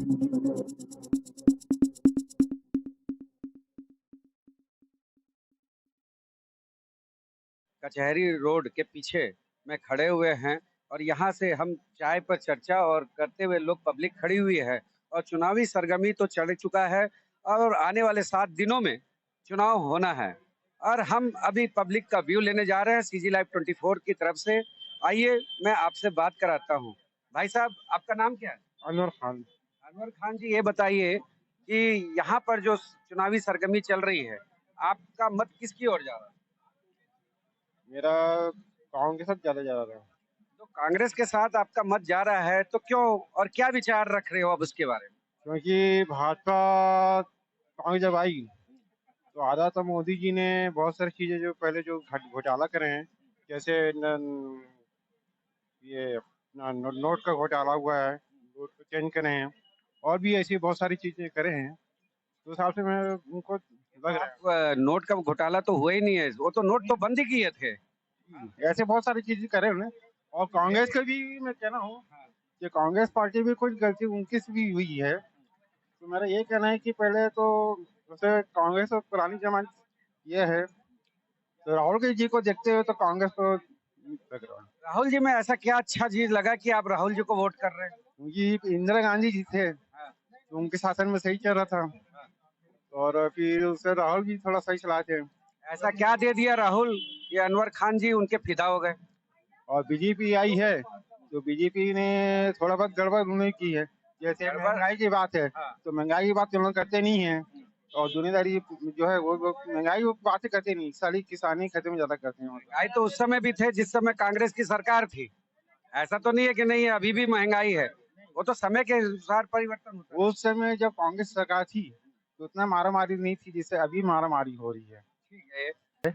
कचहरी रोड के पीछे में खड़े हुए हैं और यहाँ से हम चाय पर चर्चा और करते हुए लोग पब्लिक खड़ी हुई है और चुनावी सरगर्मी तो चढ़ चुका है और आने वाले 7 दिनों में चुनाव होना है और हम अभी पब्लिक का व्यू लेने जा रहे हैं सीजी लाइव 24 की तरफ से। आइए मैं आपसे बात कराता हूँ। भाई साहब, आपका नाम क्या है? अनवर खान। अनवर खान जी, ये बताइए कि यहाँ पर जो चुनावी सरगर्मी चल रही है, आपका मत किसकी ओर जा रहा है? मेरा गाँव के साथ ज़्यादा जा रहा है। तो कांग्रेस के साथ आपका मत जा रहा है, तो क्यों और क्या विचार रख रहे हो अब उसके बारे में? क्योंकि भाजपा कांग्रेस जब आई तो आधा तो मोदी जी ने बहुत सारी चीज़ें जो पहले जो घोटाला करे हैं, जैसे नोट का घोटाला हुआ है, नोट को चेंज करे हैं, और भी ऐसी बहुत सारी चीज़ें करे हैं, तो हिसाब से मैं उनको लग रहा है। नोट का घोटाला तो हुआ ही नहीं है, वो तो नोट तो बंद ही किए थे। ऐसे बहुत सारी चीज़ें करे उन्हें। और कांग्रेस का भी मैं कह रहा हूँ कि कांग्रेस पार्टी भी कुछ गलती उनकी से भी हुई है। तो मेरा ये कहना है कि पहले तो जैसे कांग्रेस और पुरानी जमाने ये है, तो राहुल जी को देखते हुए तो कांग्रेस को लग रहा है। राहुल जी में ऐसा क्या अच्छा चीज लगा कि आप राहुल जी को वोट कर रहे हैं? क्योंकि इंदिरा गांधी जी थे तो उनके शासन में सही चल रहा था, और फिर उससे राहुल जी थोड़ा सही चलाए थे। ऐसा क्या दे दिया राहुल ये अनवर खान जी उनके फिदा हो गए? और बीजेपी आई है तो बीजेपी ने थोड़ा बहुत गड़बड़ उन्होंने की है। जैसे महंगाई की बात है तो महंगाई की बात उन्होंने करते नहीं है, और दुनियादारी जो है वो महंगाई वो बातें करते नहीं, सारी किसानी खत्म ज्यादा करते हैं। महंगाई तो उस समय भी थे जिस समय कांग्रेस की सरकार थी। ऐसा तो नहीं है कि नहीं है, अभी भी महंगाई है। वो तो समय के अनुसार परिवर्तन होता है। उस समय जब कांग्रेस सरकार थी तो उतना मारा मारी नहीं थी जिससे अभी मारा मारी हो रही है। ठीक है,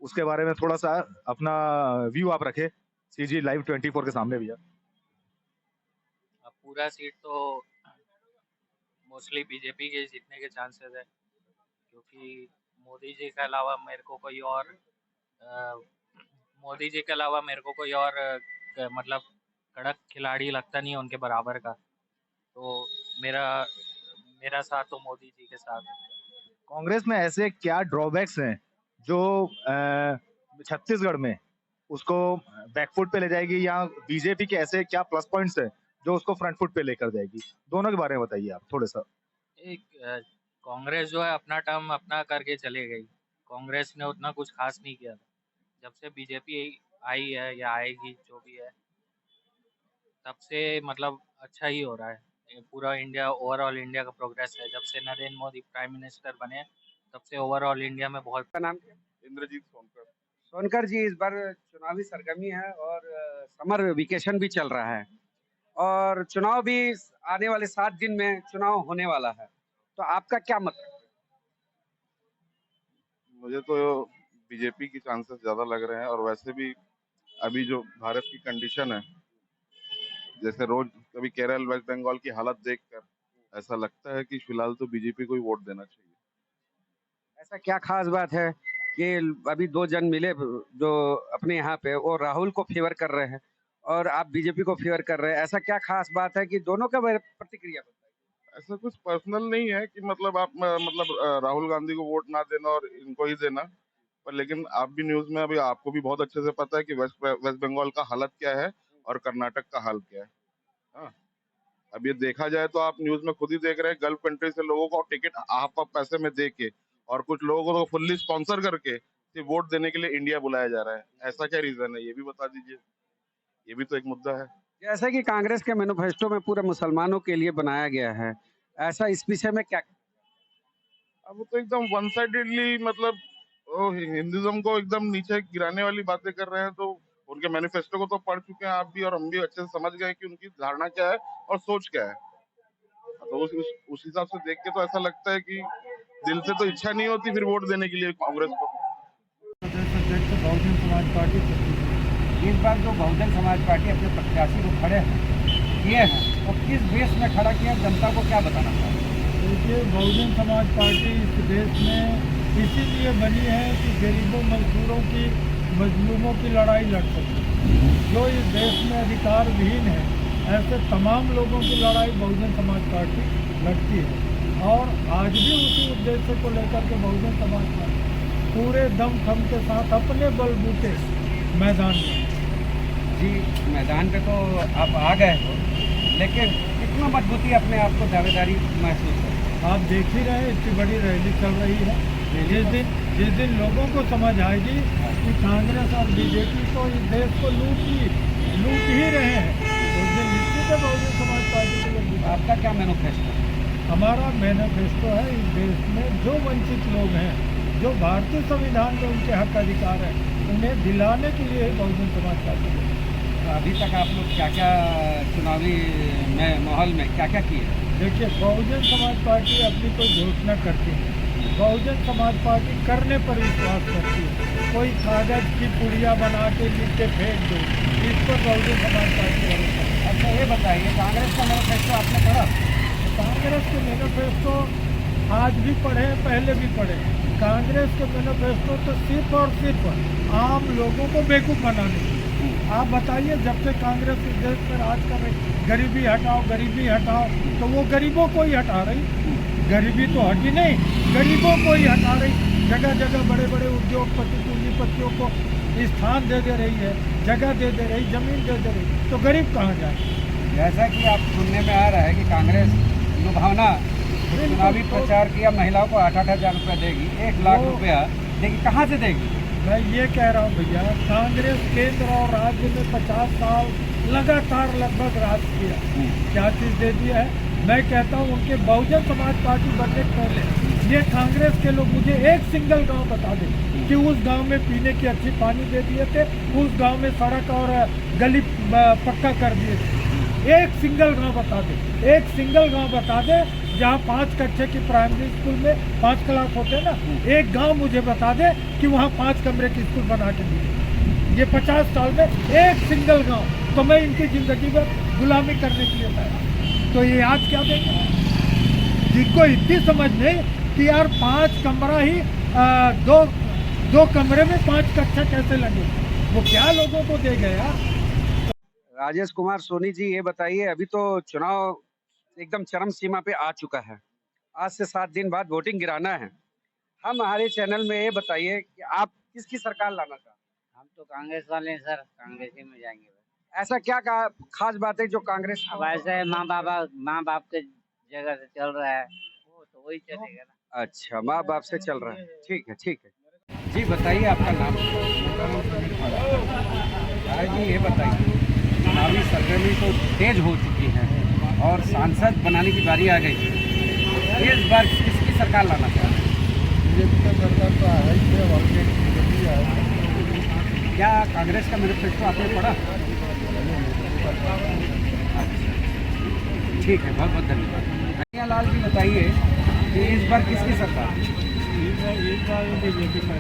उसके बारे में थोड़ा सा अपना व्यू आप रखे सीजी लाइव 24 के सामने भैया। अब पूरा सीट तो मोस्टली बीजेपी के जीतने के चांसेस है, क्योंकि मोदी जी के अलावा मेरे को कोई और मोदी जी के अलावा मेरे को कोई और मतलब कड़क खिलाड़ी लगता नहीं है उनके बराबर का। तो मेरा मेरा साथ तो मोदी जी के साथ है। कांग्रेस में ऐसे क्या ड्रॉबैक्स हैं जो छत्तीसगढ़ में उसको बैकफुट पे ले जाएगी, या बीजेपी के ऐसे क्या प्लस पॉइंट्स हैं जो उसको फ्रंट फुट पे लेकर जाएगी? दोनों के बारे में बताइए आप थोड़ा सा। एक कांग्रेस जो है अपना टर्म अपना करके चले गई। कांग्रेस ने उतना कुछ खास नहीं किया था। जब से बीजेपी आई है या आएगी जो भी है, तब से मतलब अच्छा ही हो रहा है। ये पूरा इंडिया, ओवरऑल इंडिया का प्रोग्रेस है। जब से नरेंद्र मोदी प्राइम मिनिस्टर बने तब से ओवरऑल इंडिया में बहुत। आपका नाम क्या? इंद्रजीत सोनकर। सोनकर जी, इस बार चुनावी सरगर्मी है और समर वेकेशन भी चल रहा है और चुनाव भी आने वाले 7 दिन में चुनाव होने वाला है, तो आपका क्या मत है? मुझे तो बीजेपी की चांसेस ज्यादा लग रहे हैं, और वैसे भी अभी जो भारत की कंडीशन है, जैसे रोज कभी केरल वेस्ट बंगाल की हालत देखकर ऐसा लगता है कि फिलहाल तो बीजेपी को ही वोट देना चाहिए। ऐसा क्या खास बात है कि अभी 2 जन मिले जो अपने यहाँ पे वो राहुल को फेवर कर रहे हैं और आप बीजेपी को फेवर कर रहे हैं, ऐसा क्या खास बात है कि दोनों का प्रतिक्रिया बताइए? ऐसा कुछ पर्सनल नहीं है कि मतलब आप राहुल गांधी को वोट ना देना और इनको ही देना, पर लेकिन आप भी न्यूज में अभी आपको भी बहुत अच्छे से पता है कि वेस्ट बंगाल का हालत क्या है और कर्नाटक का हाल क्या है। हाँ, अब ये देखा जाए तो आप न्यूज में खुद ही देख रहे हैं, गल्फ कंट्री से लोगों को टिकट हाफ पैसे में दे के और कुछ लोगों को तो फुल्ली स्पॉन्सर करके सिर्फ वोट देने के लिए इंडिया बुलाया जा रहा है। ऐसा क्या रीजन है, ये भी बता दीजिए। ये भी तो एक मुद्दा है। जैसे कि कांग्रेस के मैनिफेस्टो में पूरा मुसलमानों के लिए बनाया गया है, ऐसा इस विषय में क्या? अब तो एकदम वन साइडेडली मतलब हिंदुज्म को एकदम नीचे गिराने वाली बातें कर रहे हैं। तो उनके मैनिफेस्टो को तो पढ़ चुके हैं आप भी, और हम भी अच्छे से समझ गए कि उनकी धारणा क्या है और सोच क्या है। तो उस हिसाब से देख के तो ऐसा लगता है कि दिल से तो इच्छा नहीं होती फिर वोट देने के लिए कांग्रेस को। बहुजन समाज पार्टी इस बार जो बहुजन समाज पार्टी अपने प्रत्याशी को खड़े किए हैं और किस बेस में खड़ा किया, जनता को क्या बताना चाहिए? देखिए, बहुजन समाज पार्टी इस देश में इसीलिए बनी है कि गरीबों मजदूरों की, मजलूमों की लड़ाई लड़ सके। जो इस देश में अधिकार विहीन है ऐसे तमाम लोगों की लड़ाई बहुजन समाज पार्टी लड़ती है और आज भी उसी उद्देश्य को लेकर के बहुजन समाज पार्टी पूरे दम खम के साथ अपने बलबूते मैदान में। जी, मैदान पे तो आप आ गए हो, लेकिन कितना मजबूती अपने आप को दावेदारी महसूस है? आप देख ही रहे हैं इतनी बड़ी रैली चल रही है। जिस दिन लोगों को समझ आएगी कि कांग्रेस और बीजेपी को इस देश को लूट ही रहे हैं, उस दिन निश्चित है बहुजन समाज पार्टी के लिए। आपका क्या मैनिफेस्टो? हमारा मैनिफेस्टो है इस देश में जो वंचित लोग हैं, जो भारतीय संविधान में उनके हक अधिकार है, उन्हें दिलाने के लिए बहुजन समाज पार्टी है। अभी तक आप लोग क्या क्या चुनावी माहौल में क्या क्या किए? देखिए, बहुजन समाज पार्टी अपनी कोई घोषणा करती है, बहुजन समाज पार्टी करने पर विश्वास करती है। कोई कागज की पुड़िया बना के लिख के फेंक दो, इस पर बहुजन समाज पार्टी भरोसा। अच्छा, ये बताइए, कांग्रेस का मैनिफेस्टो आपने पढ़ा? कांग्रेस के मैनिफेस्टो आज भी पढ़े, पहले भी पढ़े। कांग्रेस के मैनिफेस्टो तो सिर्फ और सिर्फ आम लोगों को बेवकूफ़ बनाने। आप बताइए, जब से कांग्रेस इस देश में राज कर रही, गरीबी हटाओ, तो वो गरीबों को ही हटा रही। गरीबी तो हटी नहीं, गरीबों को ही हटा रही। जगह जगह बड़े बड़े उद्योगपति पूंजीपतियों को स्थान दे रही है, जगह दे रही, जमीन दे रही, तो गरीब कहाँ जाए? जैसा कि आप सुनने में आ रहा है कि कांग्रेस लुभावना चुनावी प्रचार किया, महिलाओं को 8,000 रुपये देगी, 1 लाख रुपया देगी, कहाँ से देगी? मैं ये कह रहा हूँ भैया, कांग्रेस केंद्र और राज्य में 50 साल लगातार लगभग राज किया, क्या चीज़ दे दिया है? मैं कहता हूँ उनके बहुजन समाज पार्टी बनने से पहले ये कांग्रेस के लोग मुझे एक सिंगल गांव बता दें कि उस गांव में पीने की अच्छी पानी दे दिए थे, उस गांव में सड़क और गली पक्का कर दिए थे। एक सिंगल गांव बता दे, एक सिंगल गांव बता दे जहाँ 5 कक्षा की प्राइमरी स्कूल में 5 क्लास होते हैं ना, एक गांव मुझे बता दे कि वहाँ 5 कमरे की स्कूल बना के दिए। ये 50 साल में एक सिंगल गांव, तो मैं इनकी ज़िंदगी में गुलामी करने के लिए तैयार। तो ये आज क्या देंगे? जिनको इतनी समझ नहीं कि यार 5 कमरा ही दो कमरे में 5 कक्षा कैसे लगे, वो क्या लोगों को दे गया? राजेश कुमार सोनी जी, ये बताइए, अभी तो चुनाव एकदम चरम सीमा पे आ चुका है, आज से 7 दिन बाद वोटिंग गिराना है। हम हमारे चैनल में ये बताइए कि आप किसकी सरकार लाना चाहते हैं? हम तो कांग्रेस वाले हैं सर, कांग्रेस ही में जाएंगे। ऐसा क्या खास बात है जो कांग्रेस अब ऐसे माँ बाप के जगह से चल रहा है, वो तो वही चलेगा ना। अच्छा, माँ बाप से चल रहा है, ठीक है, ठीक है। जी बताइए, आपका नाम? जी ये बताइए, चुनावी सरगर्मी तो तेज हो चुकी है और सांसद बनाने की बारी आ गई है, इस बार किसकी सरकार लाना चाहते हैं? बीजेपी का सरकार तो है ही है, ऑलरेडी बीजेपी है। क्या कांग्रेस का मैनिफेस्टो आपने पढ़ा? ठीक है, बहुत बहुत धन्यवाद। कन्हैया लाल जी बताइए कि इस बार किसकी सरकार? इस बार बीजेपी का